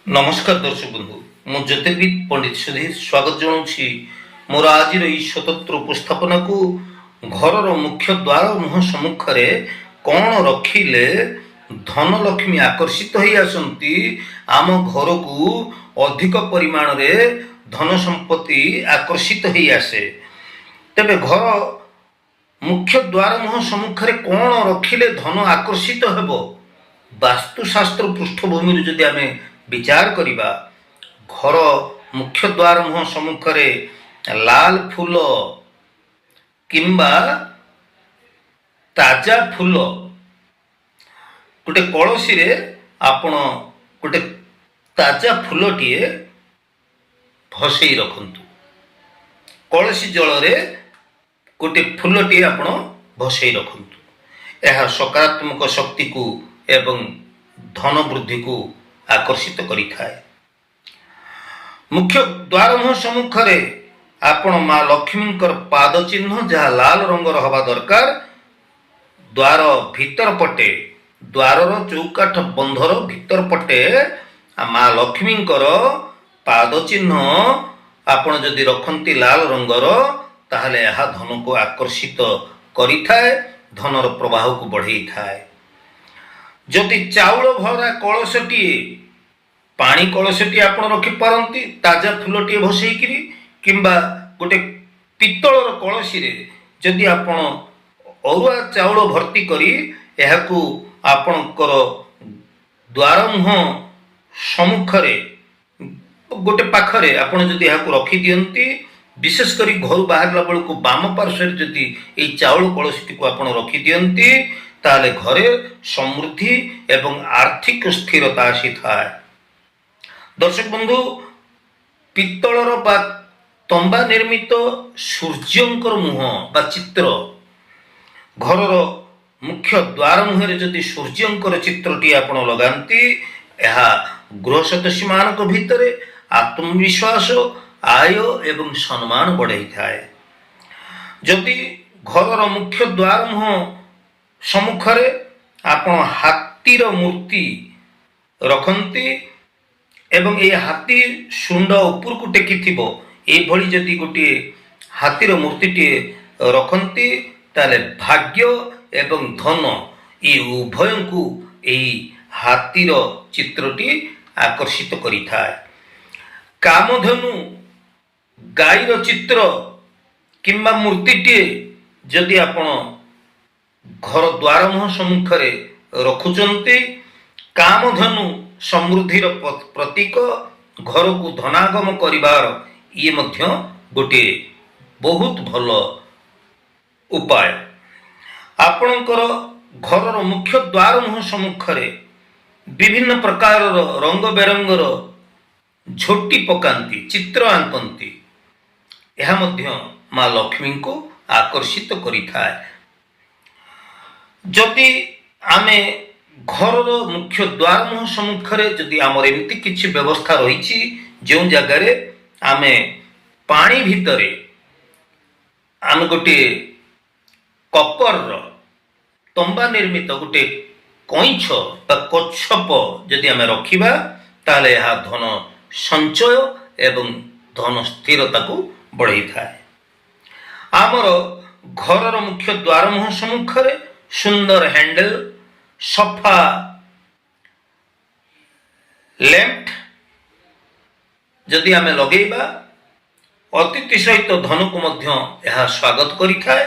नमस्कार दर्शक बंधु मु ज्योतिर्विद पंडित सुधीर स्वागत जनाऊँगी मोर आज स्वतंत्र उपस्थापना को घर मुख्य द्वार मुह सम्मुखें कौन रखिले धन लक्ष्मी आकर्षित हो आसती आम घर को अधिक परिमाण रे धन संपत्ति आकर्षित हो आसे। तेबे घर मुख्य द्वार मुह सम्मुखें कौन रखिले धन आकर्षित हेबो वास्तुशास्त्र पृष्ठभूमि जदि आमे विचार करिबा घर मुख्य द्वार मुह सम्मुखरे लाल फूल किंबा ताजा फूल गोटे कलसी रे आपण गोटे ताजा फूलटीए भसई रखंतु। कलसी जल रे गोटे फूलटीए आपण भसई रखंतु। यह सकारात्मक शक्ति को एवं धन वृद्धि को आकर्षित करिथाए। मुख्य द्वार मुह सम्मुखरे आपण माँ लक्ष्मी पाद चिन्ह जहाँ लाल रंगर हवा दरकार। द्वार भीतर पटे द्वार चौकाठ बंधर भीतर पटे माँ लक्ष्मी पाद चिन्ह आपण जदि रखती लाल रंगर ताहले यह धन को आकर्षित करिथाए, धनर प्रवाह को बढ़ई थाए। जदि चाउल भरा कलशटीए पानी कलशटी आपण रखी पारती ताजा फूलटीए भसईकरी किंबा गोटे पित्तलर कलसी रे जदि आपण अरुआ चाउल भर्ती करी एहाकू आपणकर द्वार मुह सम्मुखरे गोटे पाखरे आपण जदि एहाकू रखी दियंती, विशेष करी घर बाहरला बेलू बाम पार्श्व जदि ए चाउल कलसी को आपण रखी दियंती ताले घरे समृद्धि एवं आर्थिक स्थिरता आसी थाए। दर्शक बंधु पित्तलर बा तंबा निर्मित सूर्यंकर मुह बा चित्र घरर मुख्य द्वार मुहरे जदि सूर्यंकर चित्रटी आपण लगांती यह गृह सदस्य मानक भितरे आत्मविश्वास आय एवं सम्मान बढ़ाई थाए। जदि घरर मुख्य द्वार मुह सम्मुखरे आपण हाथीर मूर्ति रखती एवं ए हाथी शुंड उपर को टेकी थिबो एभली जदि गोटे हाथीर मूर्तिटे रखती ताले भाग्य एवं धन ये उभय को यही हाथीर चित्रटी आकर्षित करिथाए। कामधेनु गाईर चित्र किंबा मूर्तिटे जदि आपण घर द्वार मुह सम्मुखरे रखुचंती कामधेनु समृद्धिर प्रतीक घर को धनागम करिवार ये मध्य गोटे बहुत भल उपाय। आपणकर घरर मुख्य द्वार मुह सम्मुखरे विभिन्न प्रकार रंग बेरंगर झोटी पकांती चित्र आंकती यह मध्य माँ लक्ष्मी को आकर्षित करिथाए। जदि आमे घरर मुख्य द्वार मुह सम्मुखरे जदि आमर एमती किछि व्यवस्था रही जो जगार आमे पानी भितरे आम गोटे कपर तंबा निर्मित गोटे कईछ बा कच्छप जदि आमे रखिबा ताले यह धन संचय एवं धन स्थिरता को बढ़ई थाए। आमर घरर मुख्य द्वार मुह सम्मुखरे सुंदर हैंडल सफा लैंप जदि आमे लगेबा अतिथि सहित धन को मध्य यह स्वागत करिथाए।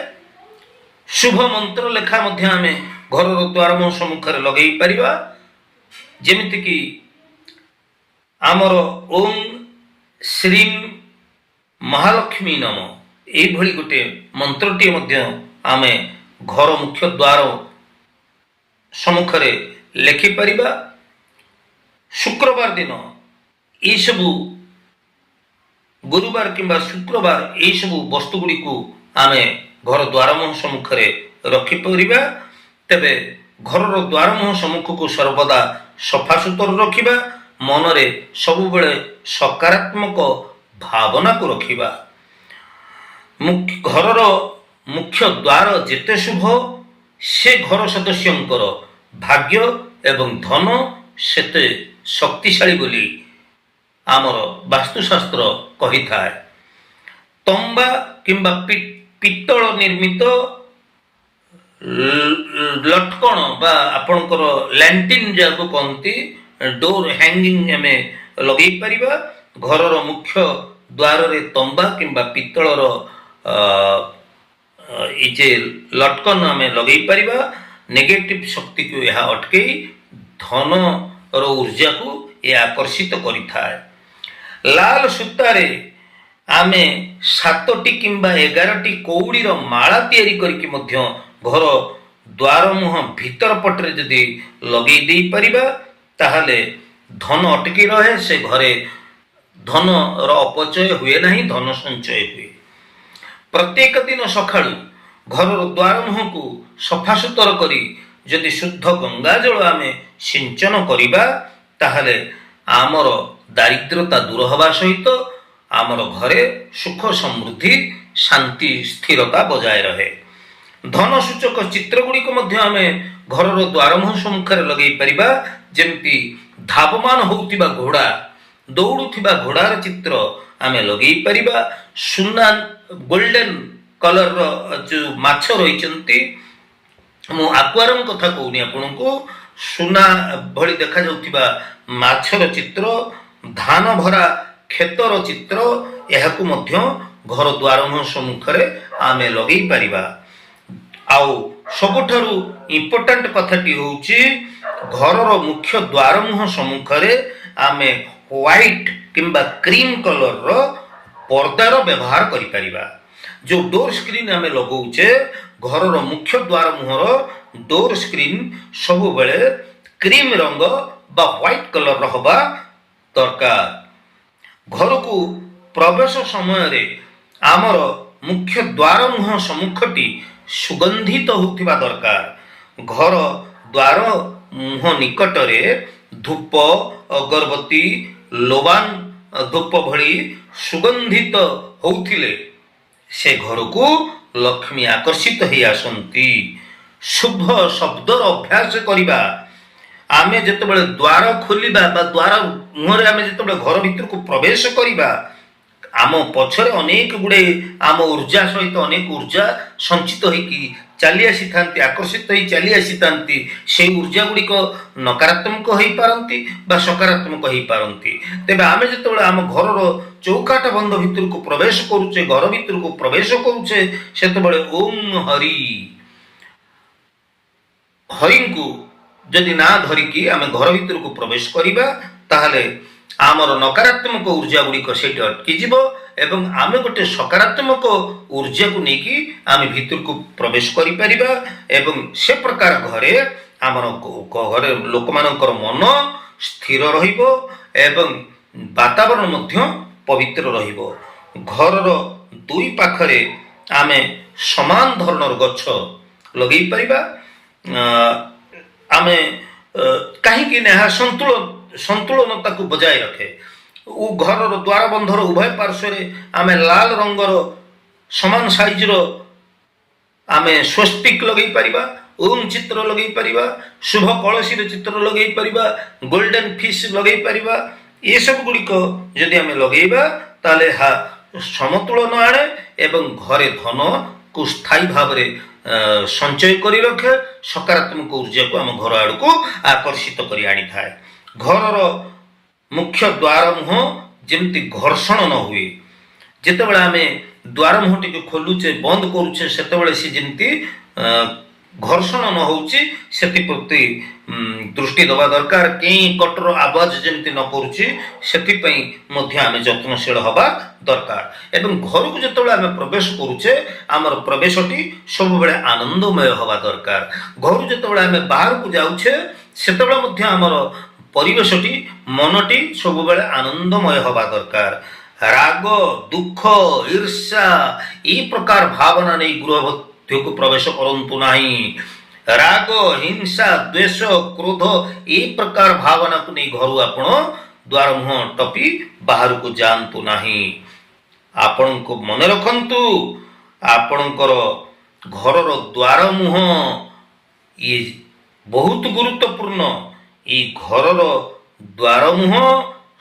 शुभ मंत्र लेखा मध्य आमे घरर द्वार मुह सम्मुखरे लगेई परिबा जेमिति कि आमर ओम श्रीम महालक्ष्मी नम एभली गोटे मंत्रटी मध्य आमे घर मुख्य द्वार सम्मुखरे लेखि परिबा। शुक्रवार दिन ये सबू गुरुवार किंबा शुक्रवार ये सबू वस्तु गुड़ी को आमे घर द्वार मुह सम्मुखरे रखि परिबा। तेबे घरर द्वार मुह सम्मुख को सर्वदा सफा सुतर रखिबा, मनरे सबु बेले सकारात्मक भावना को रखिबा। घरर मुख्य द्वार जेते शुभ से घर सदस्यंकर भाग्य एवं धन सेते शक्तिशाली बोली ଆମର ବାସ୍ତୁଶାସ୍ତ୍ର କହିଥାଏ। ତମ୍ବା କିମ୍ବା ପିତ୍ତଳ ନିର୍ମିତ ଲଟକଣ ବା ଆପଣଙ୍କର ଲ୍ୟାଣ୍ଟିନ୍ ଯାହାକୁ କହନ୍ତି, ଡୋର ହ୍ୟାଙ୍ଗିଂ ଆମେ ଲଗେଇ ପାରିବା। ଘରର ମୁଖ୍ୟ ଦ୍ୱାରରେ ତମ୍ବା କିମ୍ବା ପିତ୍ତଳର ଏଇ ଯେ ଲଟକନ ଆମେ ଲଗେଇ ପାରିବା। ନେଗେଟିଭ ଶକ୍ତିକୁ ଏହା ଅଟକେଇ ଧନର ଉର୍ଜାକୁ ଏ ଆକର୍ଷିତ କରିଥାଏ। ଲାଲ ସୂତାରେ ଆମେ 7ଟି କିମ୍ବା 11ଟି କଉଡ଼ିର ମାଳା ତିଆରି କରିକି ମଧ୍ୟ ଘର ଦ୍ୱାର ମୁହଁ ଭିତର ପଟରେ ଯଦି ଲଗେଇ ଦେଇପାରିବା, ତାହେଲେ ଧନ ଅଟକି ରହେ। ସେ ଘରେ ଧନର ଅପଚୟ ହୁଏ ନାହିଁ, ଧନ ସଞ୍ଚୟ ହୁଏ। ପ୍ରତ୍ୟେକ ଦିନ ସକାଳୁ ଘରର ଦ୍ୱାର ମୁହଁକୁ ସଫାସୁତର କରି ଯଦି ଶୁଦ୍ଧ ଗଙ୍ଗା ଜଳ ଆମେ ସିଞ୍ଚନ କରିବା, ତାହେଲେ ଆମର ଦାରିଦ୍ରତା ଦୂର ହେବା ସହିତ ଆମର ଘରେ ସୁଖ ସମୃଦ୍ଧି ଶାନ୍ତି ସ୍ଥିରତା ବଜାୟ ରହେ। ଧନ ସୂଚକ ଚିତ୍ର ଗୁଡ଼ିକ ମଧ୍ୟ ଆମେ ଘରର ଦ୍ୱାରମୁହଁ ସମ୍ମୁଖରେ ଲଗେଇ ପାରିବା। ଯେମିତି ଧାବମାନ ହେଉଥିବା ଘୋଡ଼ା, ଦୌଡ଼ୁଥିବା ଘୋଡ଼ାର ଚିତ୍ର ଆମେ ଲଗେଇ ପାରିବା। ସୁନା ଗୋଲ୍ଡେନ କଲରର ଯେଉଁ ମାଛ ରହିଛନ୍ତି, ମୁଁ ଆକ୍ୱାରିୟମ କଥା କହୁନି ଆପଣଙ୍କୁ, ସୁନା ଭଳି ଦେଖାଯାଉଥିବା ମାଛର ଚିତ୍ର, ଧାନ ଭରା କ୍ଷେତର ଚିତ୍ର, ଏହାକୁ ମଧ୍ୟ ଘର ଦ୍ୱାରମୁହଁ ସମ୍ମୁଖରେ ଆମେ ଲଗେଇ ପାରିବା। ଆଉ ସବୁଠାରୁ ଇମ୍ପୋର୍ଟାଣ୍ଟ କଥାଟି ହେଉଛି, ଘରର ମୁଖ୍ୟ ଦ୍ୱାରମୁହଁ ସମ୍ମୁଖରେ ଆମେ ହ୍ୱାଇଟ୍ କିମ୍ବା କ୍ରିମ୍ କଲରର ପର୍ଦ୍ଦାର ବ୍ୟବହାର କରିପାରିବା। ଯେଉଁ ଡୋର ସ୍କ୍ରିନ୍ ଆମେ ଲଗାଉଛେ, ଘରର ମୁଖ୍ୟ ଦ୍ୱାର ମୁହଁର ଡୋର ସ୍କ୍ରିନ୍ ସବୁବେଳେ କ୍ରିମ୍ ରଙ୍ଗ ବା ହ୍ୱାଇଟ୍ କଲରର ହେବା ଦରକାର। ଘରକୁ ପ୍ରବେଶ ସମୟରେ ଆମର ମୁଖ୍ୟ ଦ୍ୱାର ମୁହଁ ସମ୍ମୁଖଟି ସୁଗନ୍ଧିତ ହେଉଥିବା ଦରକାର। ଘର ଦ୍ୱାର ମୁହଁ ନିକଟରେ ଧୂପ, ଅଗରବତୀ, ଲୋବାନ ଧୂପ ଭଳି ସୁଗନ୍ଧିତ ହେଉଥିଲେ ସେ ଘରକୁ ଲକ୍ଷ୍ମୀ ଆକର୍ଷିତ ହେଇ ଆସନ୍ତି। ଶୁଭ ଶବ୍ଦର ଅଭ୍ୟାସ କରିବା। ଆମେ ଯେତେବେଳେ ଦ୍ୱାର ଖୋଲିବା ବା ଦ୍ୱାର ମୁହଁରେ ଆମେ ଯେତେବେଳେ ଘର ଭିତରକୁ ପ୍ରବେଶ କରିବା, ଆମ ପଛରେ ଅନେକ ଗୁଡ଼ିଏ ଆମ ଉର୍ଜା ସହିତ ଅନେକ ଉର୍ଜା ସଞ୍ଚିତ ହେଇକି ଚାଲି ଆସିଥାନ୍ତି, ଆକର୍ଷିତ ହେଇ ଚାଲି ଆସିଥାନ୍ତି। ସେଇ ଉର୍ଜା ଗୁଡ଼ିକ ନକାରାତ୍ମକ ହେଇପାରନ୍ତି ବା ସକାରାତ୍ମକ ହେଇପାରନ୍ତି। ତେବେ ଆମେ ଯେତେବେଳେ ଆମ ଘରର ଚୌକାଠ ବନ୍ଧ ଭିତରକୁ ପ୍ରବେଶ କରୁଛେ, ଘର ଭିତରକୁ ପ୍ରବେଶ କରୁଛେ, ସେତେବେଳେ ଓମ୍ ହରିଙ୍କୁ ଯଦି ନା ଧରିକି ଆମେ ଘର ଭିତରକୁ ପ୍ରବେଶ କରିବା, ତାହେଲେ ଆମର ନକାରାତ୍ମକ ଉର୍ଜା ଗୁଡ଼ିକ ସେଇଠି ଅଟକିଯିବ ଏବଂ ଆମେ ଗୋଟେ ସକାରାତ୍ମକ ଉର୍ଜାକୁ ନେଇକି ଆମେ ଭିତରକୁ ପ୍ରବେଶ କରିପାରିବା। ଏବଂ ସେ ପ୍ରକାର ଘରେ ଆମର ଘରେ ଲୋକମାନଙ୍କର ମନ ସ୍ଥିର ରହିବ ଏବଂ ବାତାବରଣ ମଧ୍ୟ ପବିତ୍ର ରହିବ। ଘରର ଦୁଇ ପାଖରେ ଆମେ ସମାନ ଧରଣର ଗଛ ଲଗେଇ ପାରିବା। ଆମେ କାହିଁକି ନା ଏହା ସନ୍ତୁଳନତାକୁ ବଜାୟ ରଖେ। ଘରର ଦ୍ୱାର ବନ୍ଧର ଉଭୟ ପାର୍ଶ୍ୱରେ ଆମେ ଲାଲ ରଙ୍ଗର ସମାନ ସାଇଜର ଆମେ ସ୍ୱସ୍ତିକ ଲଗେଇ ପାରିବା, ଓମ୍ ଚିତ୍ର ଲଗେଇ ପାରିବା, ଶୁଭ କଳସୀର ଚିତ୍ର ଲଗେଇ ପାରିବା, ଗୋଲ୍ଡେନ ଫିସ୍ ଲଗେଇ ପାରିବା। ଏସବୁ ଗୁଡ଼ିକ ଯଦି ଆମେ ଲଗେଇବା, ତାହେଲେ ଏହା ସମତୁଳନ ଆଣେ ଏବଂ ଘରେ ଧନକୁ ସ୍ଥାୟୀ ଭାବରେ ସଞ୍ଚୟ କରି ରଖେ, ସକାରାତ୍ମକ ଉର୍ଜାକୁ ଆମ ଘର ଆଡ଼କୁ ଆକର୍ଷିତ କରି ଆଣିଥାଏ। ଘରର ମୁଖ୍ୟ ଦ୍ୱାର ମୁହଁ ଯେମିତି ଘର୍ଷଣ ନ ହୁଏ, ଯେତେବେଳେ ଆମେ ଦ୍ୱାର ମୁହଁଟିକୁ ଖୋଲୁଛେ ବନ୍ଦ କରୁଛେ, ସେତେବେଳେ ସେ ଯେମିତି ଘର୍ଷଣ ନ ହେଉଛି ସେଥିପ୍ରତି ଦୃଷ୍ଟି ଦେବା ଦରକାର। କେଁ କଟର ଆବାଜ ଯେମିତି ନ କରୁଛି, ସେଥିପାଇଁ ମଧ୍ୟ ଆମେ ଯତ୍ନଶୀଳ ହେବା ଦରକାର। ଏବଂ ଘରକୁ ଯେତେବେଳେ ଆମେ ପ୍ରବେଶ କରୁଛେ, ଆମର ପ୍ରବେଶଟି ସବୁବେଳେ ଆନନ୍ଦମୟ ହେବା ଦରକାର। ଘରୁ ଯେତେବେଳେ ଆମେ ବାହାରକୁ ଯାଉଛେ, ସେତେବେଳେ ମଧ୍ୟ ଆମର ପରିବେଶଟି ମନଟି ସବୁବେଳେ ଆନନ୍ଦମୟ ହେବା ଦରକାର। ରାଗ, ଦୁଃଖ, ଈର୍ଷା এই ପ୍ରକାର ଭାବନା ନେଇ ଗୃହ ମଧ୍ୟକୁ ପ୍ରବେଶ କରନ୍ତୁ ନାହିଁ। ରାଗ, ହିଂସା, ଦ୍ୱେଷ, କ୍ରୋଧ এই ପ୍ରକାର ଭାବନାକୁ ନେଇ ଘରୁ ଆପଣ ଦ୍ୱାର ମୁହଁ ଟପି ବାହାରକୁ ଯାଆନ୍ତୁ ନାହିଁ। ଆପଣଙ୍କୁ ମନେ ରଖନ୍ତୁ, ଆପଣଙ୍କର ଘରର ଦ୍ୱାର ମୁହଁ ଇଏ ବହୁତ ଗୁରୁତ୍ୱପୂର୍ଣ୍ଣ। এই ଘରର ଦ୍ୱାର ମୁହଁ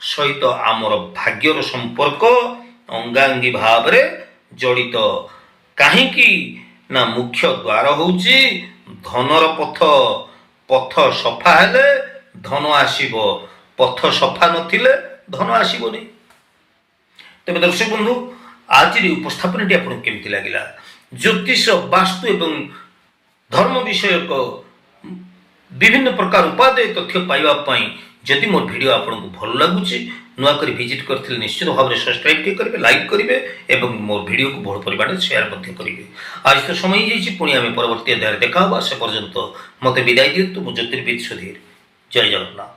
ସହିତ ଆମର ଭାଗ୍ୟର ସମ୍ପର୍କ ଅଙ୍ଗାଙ୍ଗୀ ଭାବରେ ଜଡ଼ିତ। କାହିଁକି ନା ମୁଖ୍ୟ ଦ୍ୱାର ହେଉଛି ଧନର ପଥ। ପଥ ସଫା ହେଲେ ଧନ ଆସିବ, ପଥ ସଫା ନଥିଲେ ଧନ ଆସିବନି। ତେବେ ଦର୍ଶକ ବନ୍ଧୁ, ଆଜିର ଉପସ୍ଥାପନଟି ଆପଣଙ୍କୁ କେମିତି ଲାଗିଲା? ଜ୍ୟୋତିଷ, ବାସ୍ତୁ ଏବଂ ଧର୍ମ ବିଷୟକ ବିଭିନ୍ନ ପ୍ରକାର ଉପାଦେୟ ତଥ୍ୟ ପାଇବା ପାଇଁ ଯଦି ମୋର ଭିଡ଼ିଓ ଆପଣଙ୍କୁ ଭଲ ଲାଗୁଛି, ନୂଆ କରି ଭିଜିଟ୍ କରିଥିଲେ ନିଶ୍ଚିତ ଭାବରେ ସବସ୍କ୍ରାଇବ୍ ଟିକେ କରିବେ, ଲାଇକ୍ କରିବେ ଏବଂ ମୋର ଭିଡ଼ିଓକୁ ବହୁଳ ପରିମାଣରେ ସେୟାର ମଧ୍ୟ କରିବେ। ଆଜି ତ ସମୟ ହେଇଯାଇଛି, ପୁଣି ଆମେ ପରବର୍ତ୍ତୀ ଅଧ୍ୟାୟରେ ଦେଖା ହେବା। ସେ ପର୍ଯ୍ୟନ୍ତ ମୋତେ ବିଦାୟ ଦିଅନ୍ତୁ। ମୁଁ ଜ୍ୟୋତିର୍ବିଦ ସୁଧୀର। ଜୟ ଜଗନ୍ନାଥ।